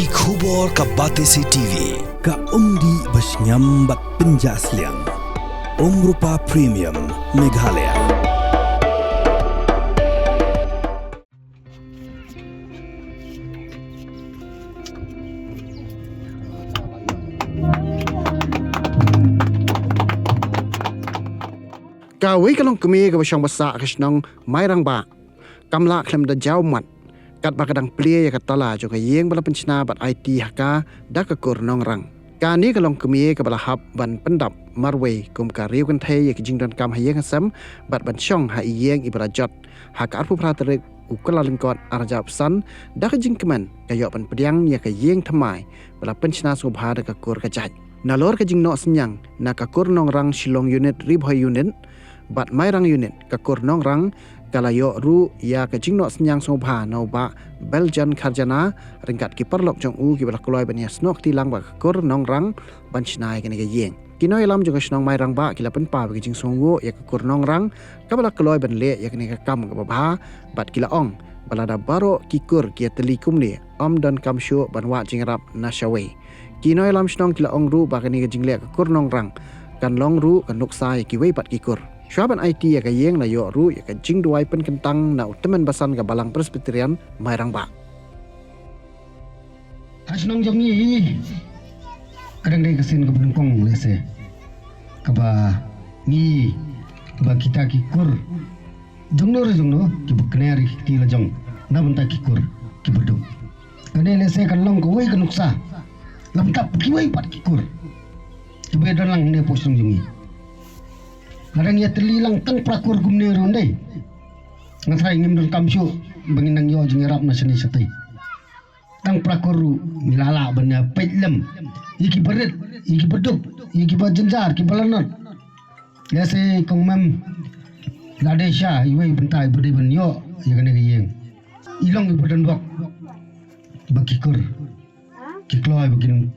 Ki khubor ka Batesi TV. Ka umdi basnyam bat penjaslian. Rupa Premium Meghalaya. Kawai kalong kemi ka basyang basa kasnong mayrang ba kamla klem da jaw mat kat bakadang plie ya katala jo ka yeng bala penchna bat IT haka da ka kur nong rang kani kalong kemi ka bala hab ban pendap marwe kum ka riu kan thai ya jing don kam hayeng sam bat ban shong ha yeng ibra jot haka arpu praterik ukala lengkot arjap san da ka jing keman ka yo ban pediang ya ka yeng thamai bala penchna subha da ka kur ka jaj nalor ka jing no senyang na ka kur nong rang shilong unit ribhoi unit bat mayrang unit ka kur nong rang kalayo ru ya ka jingno senyang sobha no ba Belgian Karjana ringkat ki perlok jong u ki balak kloy bania snok tilang ba kur nong rang ban chnai kene ga yeng kinoi lam jong snong mayrang ba kila pen pa ba jing songo ya ka kur nong rang ka balak kloy ban le ya kene ka kam ka ba bat kila ong balada baro ki kur ki telikum ni om dan kam shu ban wa jing rap nashawe kinoi lam snong kila ong ru ba kene ga jing le ka kur nong rang kan long ru kan nuk sai ki wei bat ki kur Syaban IT ya ka yeng na yo ru ya ka jing duai pen kentang na utemen basan ka balang presbyterian mayrang ba. Asnong jong ni kadang dai kesin ka benungkong lese. Ka ba ni ba kita kikur. Jong no ki bukner ti la jong. Na benta kikur ki bedu. Kane lese kan long ko wei ka nuksa. Lam tap ki wei pat kikur. Ki be don lang ne posong jong ni. Kadang ia terlilang tang prakur gumne rondai. Ngasai ngim don kamsyu banginang yo jeng rap na seni satai. Tang prakur milala banya petlem. Iki berit, iki beduk, iki bajenjar, iki balanot. Ya se kong mem ladesha iwai bentai berde ben yo ya kene yeng. Ilong ibadan wak bakikur. Kikloy bakin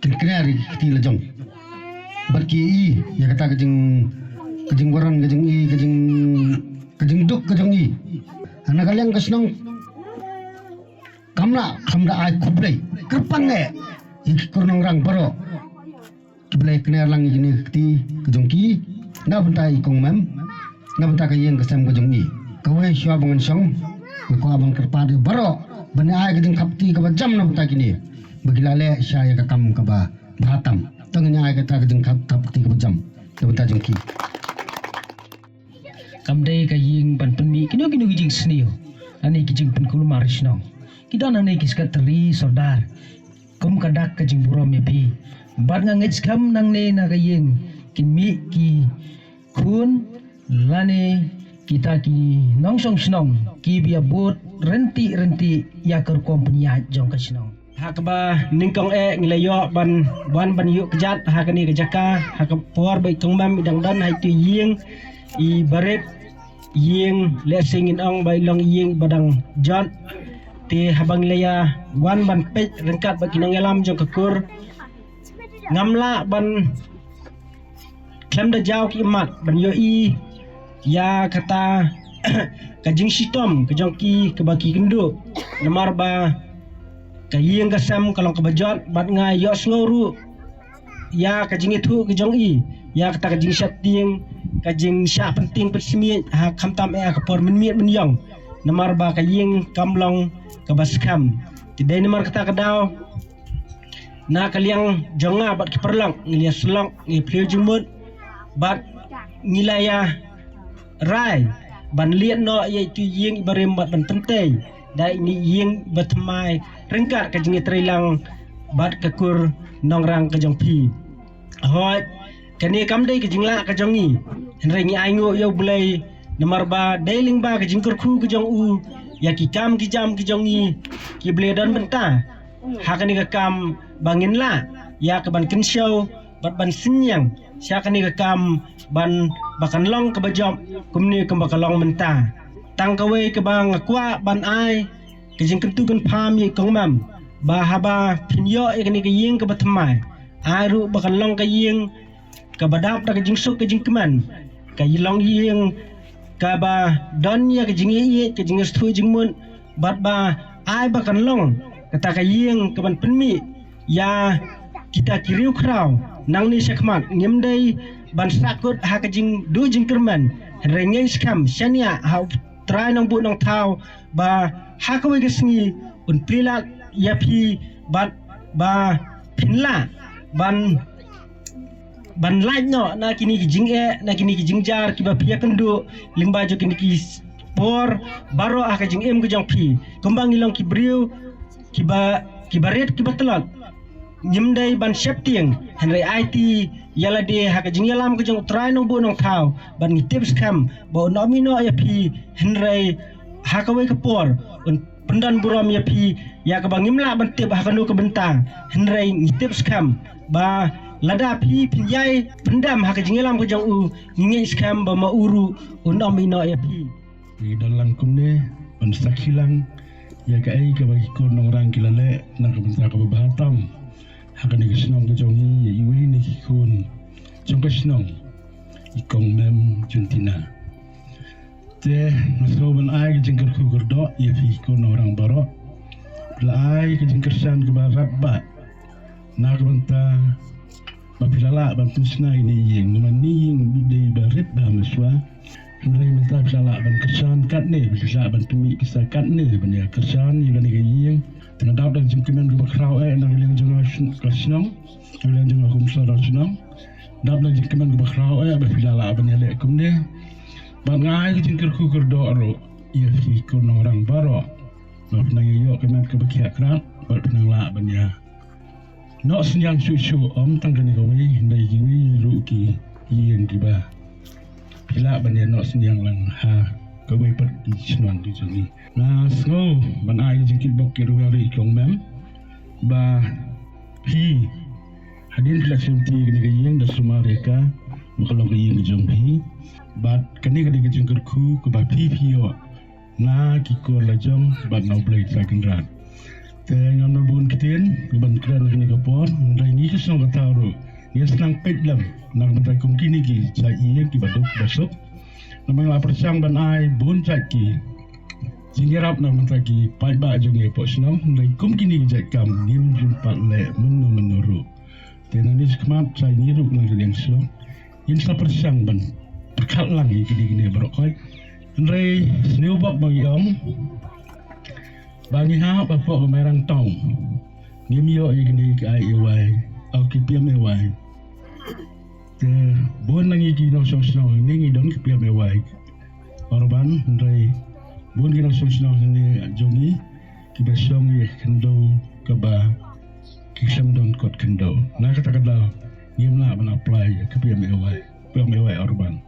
kiknari ti lajong. Barki i ya kata kejeng waran kejeng duk kejeng i anak kalian kesnong kamla ai kublai kerpang iki kurnong rang baro kiblai kena lang ini keti kejeng ki na bentai kong mem na bentai kayeng kesem kejeng i kawai syua bangan song ko abang kerpade baro bena ai kejeng kapti ka jam na bentai kini begilale syaya ka kam ka ba batam tengnya ai kata kejeng kapti ka jam na bentai jengki kamdai ka ying ban penmi kino jing snio ani ki jing penkulu marisno kita nane ki skatri sordar kom kadak ka jing buro mepi bar nga ngej kam nang ne na ka ying kinmi ki kun lane kita ki nongsong snong ki bia bot renti ya ker kompanya jong ka snong hakba ningkong ngilayo ban yuk kejat hakani kejaka hakapor bai tongmam idang dan hai tu ying i baret yeng lesingin ong bai long yeng badang jot ti habang leya wan ban pej rengkat bagi nang elam jong kakur ngamla ban klem da jaw ki mat ban yo i ya kata kajing sitom kajong ki kebaki kendu lemar ba kayeng kasam kalong kabajot bat nga yo sloru ya kajing itu kajong i ya kata kajing syatting kajing sya penting persimi ha kamtam kapor menmiet menyong namar ba kayeng kamlong kabaskam tidai namar kata kadaw na kaliang jonga bat kiperlang ngilia selong ngi pleu jumut bat ngilaya rai ban liat no yaitu yeng barem bat ban pentai dai ni yeng batmai rengkat kajing trilang bat kakur nongrang kajong pi hoi kani kamdai kajing la kajongi henrengi aingo yo bulai namar ba dailing ba kajing kurku kajong u ya ki jam kijongi ki bulai don benta hakani ka kam bangin la ya ka ban kenshow bat ban sinyang syakani ka kam ban bakan long ka bajop kumni ka bakalong benta tang kawe ka bang akwa ban ai kajing kentu kan pham ye kongmam ba haba pinyo ikani ka yeng ka batmai ai ru bakan long ka yeng kabadap da kajing sok kajing keman kayilong yeng kaba don ya kajing ye kajing stui jing mun bat ba ai bakan long kata kayeng ke ban penmi ya kita kiriu krau nang ni sekmat ngimdai ban sakut ha kajing du jing kerman rengeng skam syania ha trai nang bu nang tau ba ha ka we gesngi un pila ya pi ba pinla ban lain no na kini kijing na kini kijing jar kiba pia kendu limba jo kini ki por baro ah kajing kejang pi kembang ilong kibriu kibaret kiba nyimdai ban septieng henry IT yala de ha kajing yalam kejang trai no bu nong thau ban ngi tips kam bo nomino ya pi henry ha ka we ka por un pendan buram ya pi ya ka bangimla ban tip ha kanu ka bentang henry ngi tips kam ba lada pi pinjai pendam ha kajing yalam kejang ngi skam ba mauru un nomino ya pi di dalam kumne ban sakilang ya ka ai ka bagi ko nong rang kilale nang ka bentang ka bahatang hakan ni senang ke jongi ya iwi ni kikun jong ke senang ikong mem juntina te nasoban ai ke jengker ku gerdo ya fi kun orang baro la ai ke jengker san ke barat ba na ke benta bapilala bantun sna ini yeng nama ni yeng bidai barit ba maswa Nilai minta bisalah ban kersan kat ni bisa ban tumi kisah kat ni ban ya kersan yang ni yeng tengah dap dan jengkemen ke bakrau nang yang jengah kesenang yang jengah kumsa rasunang dap dan jengkemen ke bakrau bapilala ban ya lek kum ni ban ngai ke jengker ku gerdo ro ia fi kun orang baro ba penang yo kemen ke bakia krat ba penang la ban ya no senyang susu tang kan ko wi ndai ki wi ru ki yeng ki ba pila ban ya no senyang lang ha ko wi pat di senang di sini na so ban ai jengkit bok ki ruari kong mem ba hi hadin pila senti ni ke yeng da sumareka makalong ke yeng jong hi ba kani ke jengker ku ke ba pi yo na ki ko la jong ba no play second run te ngam no bun kiten ban kran ni ke por ndai ni ke song ka taru ni senang pedlam nang bentai kum kini ki sai yeng ki baduk besok namang la persang ban ai bun cai ki jingerap nang bentai ki pai ba jong e po senang ndai kum kini ki jai kam nim jun pat le menuru te nang ni skmat sai ni ru nang leng so yin sa persang ban perkat lagi kini berokoi ndai sniu bak bagi bagi ha ba fo merang tong nim yo kini ki ai wai au ki piam e wai te bon nangi ki no song song ningi don ki piam e wai orban ndai bon ki no song song ni jongi ki ba song ye kendo ka ba ki sam don kot kendo na kata kata nim la ban apply ki piam e wai orban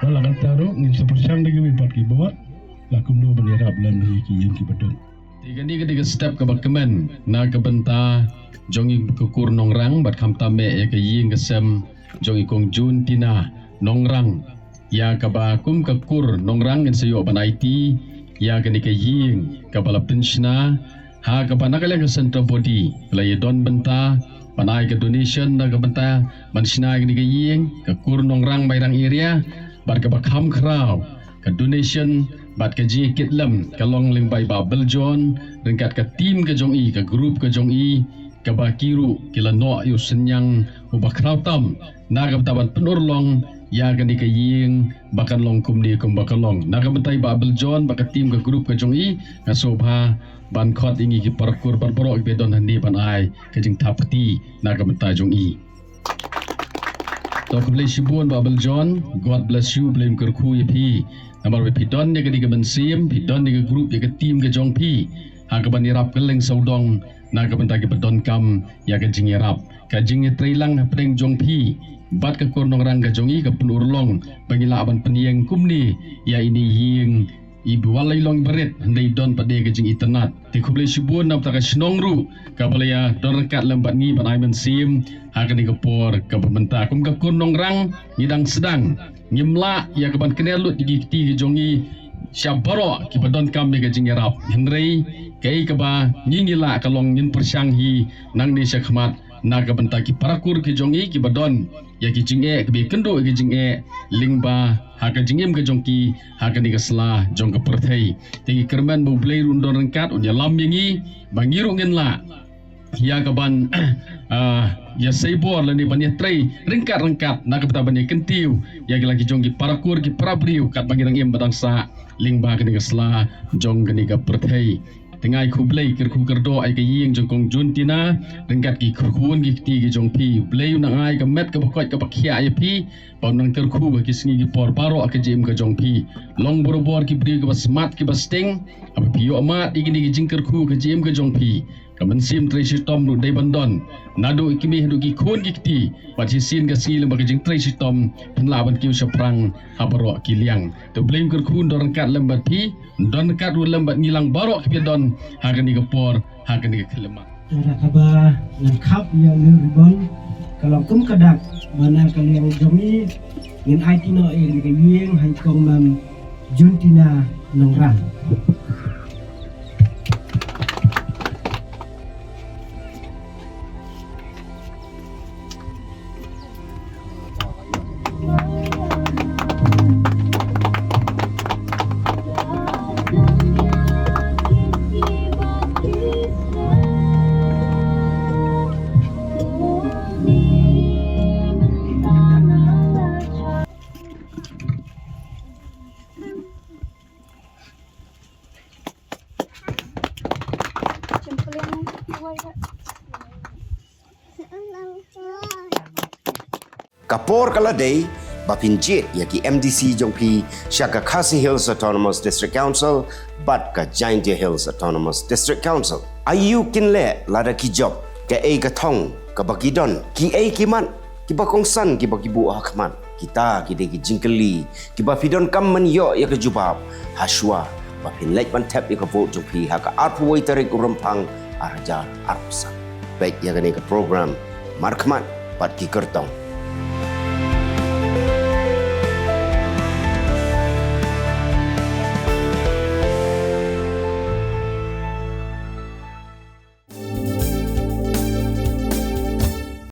wala kan taru ngin sepersang lagi wipat ki bawat lakum no benirap lan ki yin ki bedong tiga step ke bakkemen na ke benta jongi kukur nongrang bat kam tame ya ke ying kesem jongi kong jun tina nongrang ya ke bakum kukur nongrang en sayo ban IT ya ke ni ke ying ke balap pensiona ha ke panakale ke center body la don benta panai ke donation na ke benta ban sina ke ni ke ying ke kur nongrang bairang area bat ke bakam krau ke donation bat ke ji kitlam ke long ling bai ba beljon ringkat ke tim ke jong i ke group ke jong i ke ba kiru kila no yu senyang u ba krautam na ke taban penurlong ya ke ni ke ying bakan long kum ni kum bakalong na ke bentai ba beljon ba ke tim ke group ke jong i ka sobha ban khot ingi ki parkur parporo ke don handi ban ai ke jing thapti na ke bentai jong i Tok bless you bon Babel John, God bless you blame kerku ye pi. Namar we pidon ne ke diga bensim, pidon ne ke group ye ke team ke jong pi. Ha ke ban irap keleng saudong na ke bentai ke pedon kam ya ke jing irap. Ka jing trailang preng jong pi. Bat ke kornong rang ke jong i ke penurlong bagi laban penieng kumni ya ini ying ibu walai long berit hendai don pada ke jing internet. Ti kublai subun nam ta ka snongru ka balaya don rekat lembat ni ban ai mensim ha ke ni ke por ke pementa kum ke kornong rang ngidang sedang nyimla ya ke ban kenelut di ti ke jongi syabaro ki badon kam ke jing irap henrei kai ke ba nyingila ka long nyin persang hi nang ni sekhmat na ka benta ki parakur ki jongi ki badon ya ki jinge ki be kendo ki jinge lingba ha ka jingem ka jongki ha ka ni ka sla jong ka perthei ti kerman bu blai rundon rengkat un ya lam yangi bangiru ngen la ya ka ban ya seibor la ni ban ya trei rengkat na ka beta ban ya kentiu ya ki lagi jongki parakur ki parabriu kat bangirang em badang sa lingba ka ni ka sla jong ka ni ka perthei tengai khu blai ker khu kerdo ai ka ying jong kong jun tina rengkat ki khun ki ti ki jong pi blai na ai ka met ka bakot ka bakhia ai pi pon nang ter khu ki singi ki por paro ka jem ka jong pi long borobor ki bri ka smart ki basting ap pi yo amat ki ni ki jing ker khu ka jem ka jong pi ka men sim treasure tom ru dei bandon nado ki mi hdu ki khun ki ti pat hi sin ka si le ba ka jing treasure tom pen la ban ki saprang ha baro ki liang to blame ker khun do rengkat lembat pi don kat ru lembat ngilang barok ki don ha ka ni ka por ha ka ni ka khlemak Cara kaba ngan kap yang ribon kalau kum kadak mana kalian jomi ngin ai tino e ni ka yeng hai kong mam juntina nongrang Kapor kaladei bapinjit yaki MDC jongpi Shaka Khasi Hills Autonomous District Council bat ka Jaintia Hills Autonomous District Council. Ayu kinle lada ki job ke ei ka thong ka bakidon ki ei kiman ki bakong san ki bakibu hakman kita ki de ki jingkeli ki bapidon kam man yo ya ka jubab haswa bapin lek ban tap ya ka vote jongpi ha ka arpu wai tarik urampang arajar arsa. Baik ya ka program markman pat ki kertong